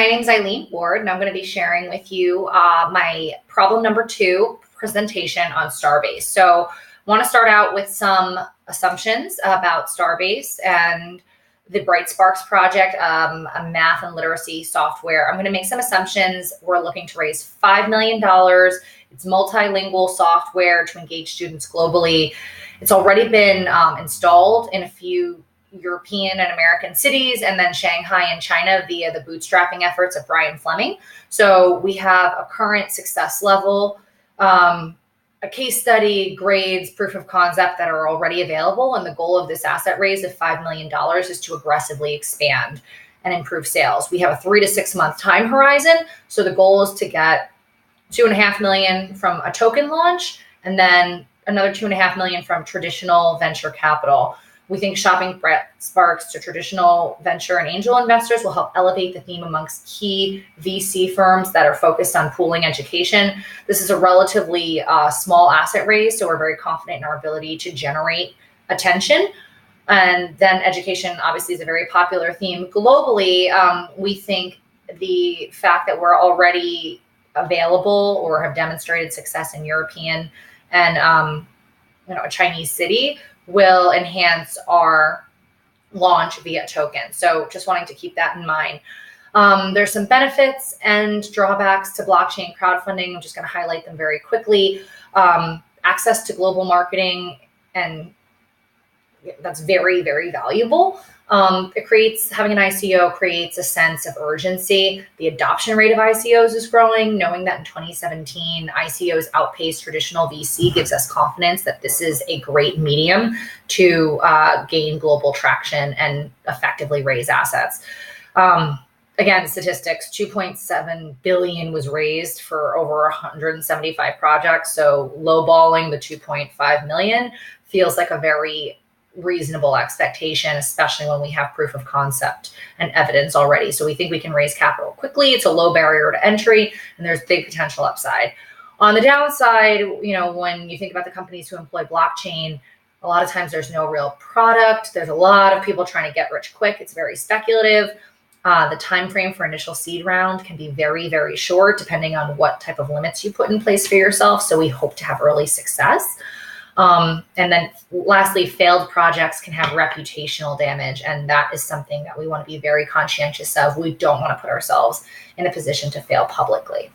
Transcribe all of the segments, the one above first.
my name is Eileen Ward, and I'm going to be sharing with you my problem number 2 presentation on Starbase. So I want to start out with some assumptions about Starbase and the BrightSparks project, a math and literacy software. I'm going to make some assumptions. We're looking to raise $5 million. It's multilingual software to engage students globally. It's already been installed in a few European and American cities, and then Shanghai and China via the bootstrapping efforts of Brian Fleming. So we have a current success level, a case study, grades, proof of concept that are already available. And the goal of this asset raise of $5 million is to aggressively expand and improve sales. We have a 3 to 6 month time horizon. So the goal is to get $2.5 million from a token launch, and then another $2.5 million from traditional venture capital. We think shopping BrightSparks to traditional venture and angel investors will help elevate the theme amongst key VC firms that are focused on pooling education. This is a relatively small asset raise, so we're very confident in our ability to generate attention. And then education obviously is a very popular theme globally. We think the fact that we're already available or have demonstrated success in European and a Chinese city will enhance our launch via token. So just wanting to keep that in mind. There's some benefits and drawbacks to blockchain crowdfunding. I'm just going to highlight them very quickly. Access to global marketing, and that's very, very valuable. Having an ICO creates a sense of urgency. The adoption rate of ICOs is growing. Knowing that in 2017, ICOs outpaced traditional VC gives us confidence that this is a great medium to gain global traction and effectively raise assets. Again, statistics, 2.7 billion was raised for over 175 projects. So lowballing the 2.5 million feels like a very reasonable expectation, especially when we have proof of concept and evidence already. So we think we can raise capital quickly. It's a low barrier to entry, and there's big potential upside. On the downside, when you think about the companies who employ blockchain, a lot of times there's no real product. There's a lot of people trying to get rich quick. It's very speculative. The time frame for initial seed round can be very, very short, depending on what type of limits you put in place for yourself. So we hope to have early success. And then lastly, failed projects can have reputational damage, and that is something that we want to be very conscientious of. We don't want to put ourselves in a position to fail publicly.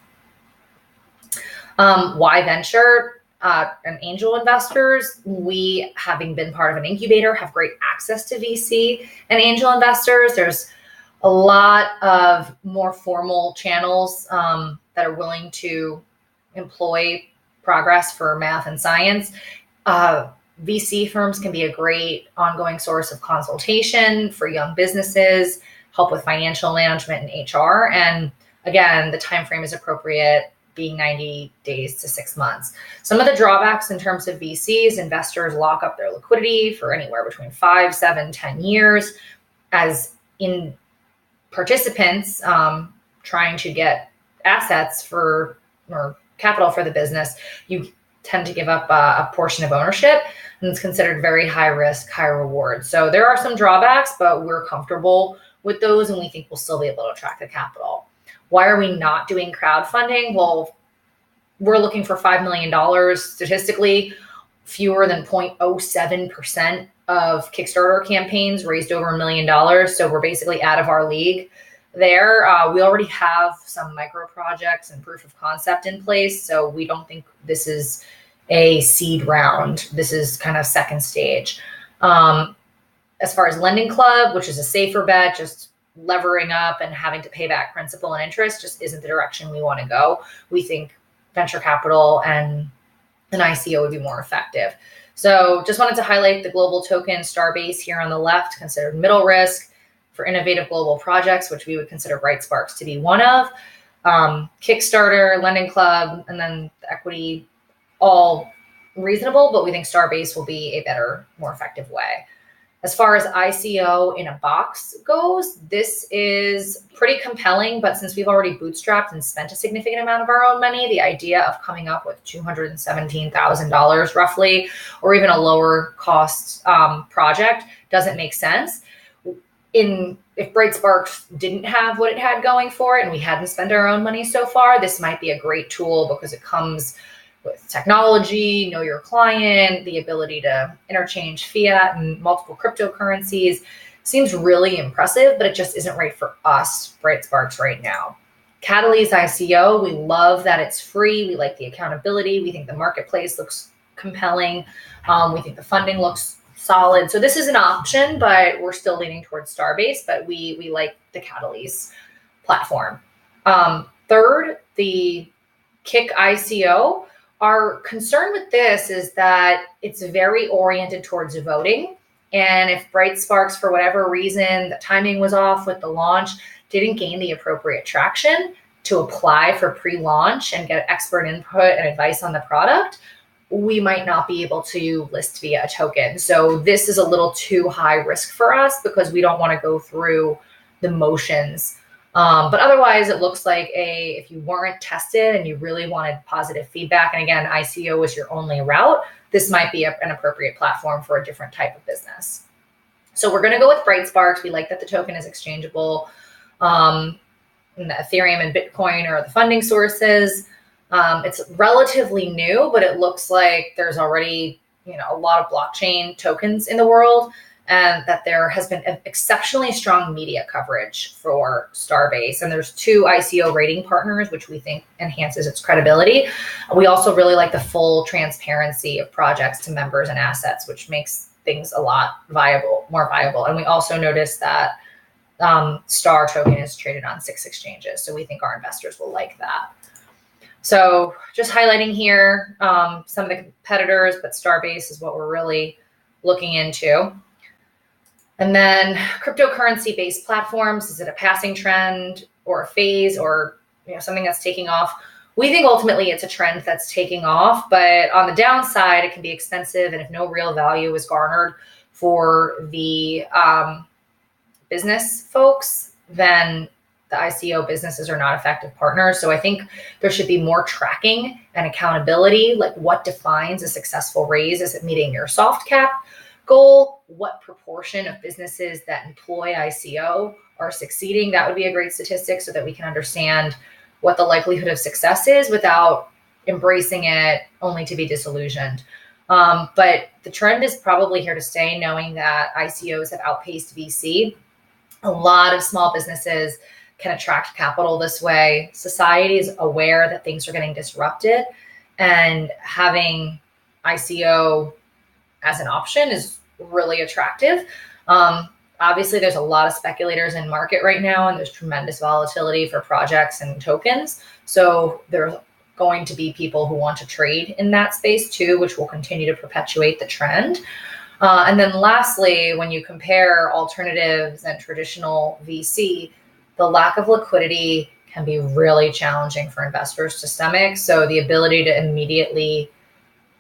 Why venture and angel investors? We, having been part of an incubator, have great access to VC and angel investors. There's a lot of more formal channels that are willing to employ progress for math and science. VC firms can be a great ongoing source of consultation for young businesses, help with financial management and HR. And again, the time frame is appropriate, being 90 days to 6 months. Some of the drawbacks in terms of VCs, investors lock up their liquidity for anywhere between 5, 7, 10 years. As in participants trying to get assets or capital for the business, you tend to give up a portion of ownership, and it's considered very high risk, high reward. So there are some drawbacks, but we're comfortable with those, and we think we'll still be able to attract the capital. Why are we not doing crowdfunding? Well, we're looking for $5 million. Statistically, fewer than 0.07% of Kickstarter campaigns raised over $1 million. So we're basically out of our league there. We already have some micro projects and proof of concept in place. So we don't think this is a seed round. This is kind of second stage. As far as Lending Club, which is a safer bet, just levering up and having to pay back principal and interest just isn't the direction we want to go. We think venture capital and an ICO would be more effective. So just wanted to highlight the global token Starbase here on the left, considered middle risk for innovative global projects, which we would consider BrightSparks to be one of. Kickstarter, Lending Club, and then the equity, all reasonable, but we think Starbase will be a better, more effective way. As far as ICO in a box goes, this is pretty compelling, but since we've already bootstrapped and spent a significant amount of our own money, the idea of coming up with $217,000 roughly, or even a lower cost project doesn't make sense. if BrightSparks didn't have what it had going for it and we hadn't spent our own money so far, this might be a great tool because it comes with technology, know your client, the ability to interchange fiat and multiple cryptocurrencies. Seems really impressive, but it just isn't right for us, BrightSparks, right now. Catalyst ICO, we love that it's free. We like the accountability. We think the marketplace looks compelling. We think the funding looks solid. So this is an option, but we're still leaning towards Starbase, but we like the Catalyst platform. Third, the Kick ICO. Our concern with this is that it's very oriented towards voting. And if BrightSparks, for whatever reason, the timing was off with the launch, didn't gain the appropriate traction to apply for pre-launch and get expert input and advice on the product, we might not be able to list via a token. So this is a little too high risk for us because we don't want to go through the motions. But otherwise, it looks like if you weren't tested and you really wanted positive feedback, and again, ICO is your only route, this might be an appropriate platform for a different type of business. So we're going to go with BrightSparks. We like that the token is exchangeable. And the Ethereum and Bitcoin are the funding sources. It's relatively new, but it looks like there's already a lot of blockchain tokens in the world, and that there has been exceptionally strong media coverage for Starbase. And there's 2 ICO rating partners, which we think enhances its credibility. We also really like the full transparency of projects to members and assets, which makes things a lot more viable. And we also noticed that Star token is traded on 6 exchanges. So we think our investors will like that. So just highlighting here some of the competitors, but Starbase is what we're really looking into. And then cryptocurrency-based platforms, is it a passing trend or a phase or something that's taking off? We think ultimately it's a trend that's taking off, but on the downside, it can be expensive. And if no real value is garnered for the business folks, then the ICO businesses are not effective partners. So I think there should be more tracking and accountability, like what defines a successful raise. Is it meeting your soft cap goal? What proportion of businesses that employ ICO are succeeding? That would be a great statistic so that we can understand what the likelihood of success is without embracing it only to be disillusioned. But the trend is probably here to stay, knowing that ICOs have outpaced VC. A lot of small businesses can attract capital this way. Society is aware that things are getting disrupted, and having ICO as an option is really attractive. Obviously, there's a lot of speculators in market right now, and there's tremendous volatility for projects and tokens. So there's going to be people who want to trade in that space too, which will continue to perpetuate the trend. And then lastly, when you compare alternatives and traditional VC, the lack of liquidity can be really challenging for investors to stomach. So the ability to immediately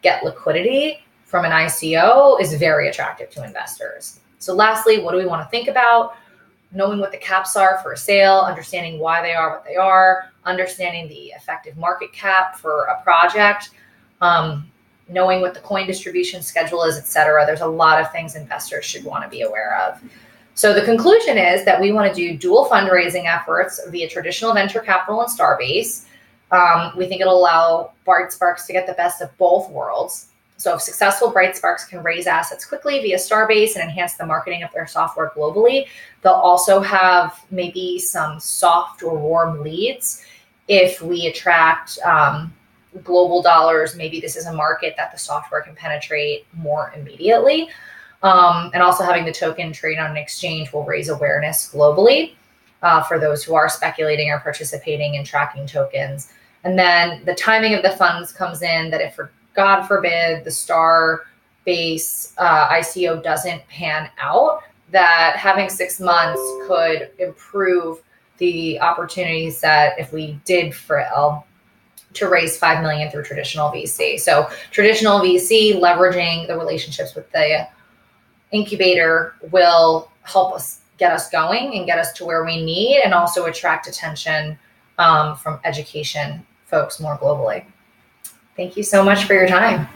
get liquidity from an ICO is very attractive to investors. So lastly, what do we want to think about? Knowing what the caps are for a sale, understanding why they are what they are, understanding the effective market cap for a project, knowing what the coin distribution schedule is, et cetera. There's a lot of things investors should want to be aware of. So the conclusion is that we want to do dual fundraising efforts via traditional venture capital and Starbase. We think it'll allow BrightSparks to get the best of both worlds. So if successful, BrightSparks can raise assets quickly via Starbase and enhance the marketing of their software globally. They'll also have maybe some soft or warm leads. If we attract global dollars, maybe this is a market that the software can penetrate more immediately. And also having the token trade on an exchange will raise awareness globally for those who are speculating or participating in tracking tokens. And then the timing of the funds comes in that if, for God forbid, the Starbase ICO doesn't pan out, that having 6 months could improve the opportunities that if we did fail to raise $5 million through traditional VC. So traditional VC leveraging the relationships with the incubator will help us get us going and get us to where we need, and also attract attention from education folks more globally. Thank you so much for your time.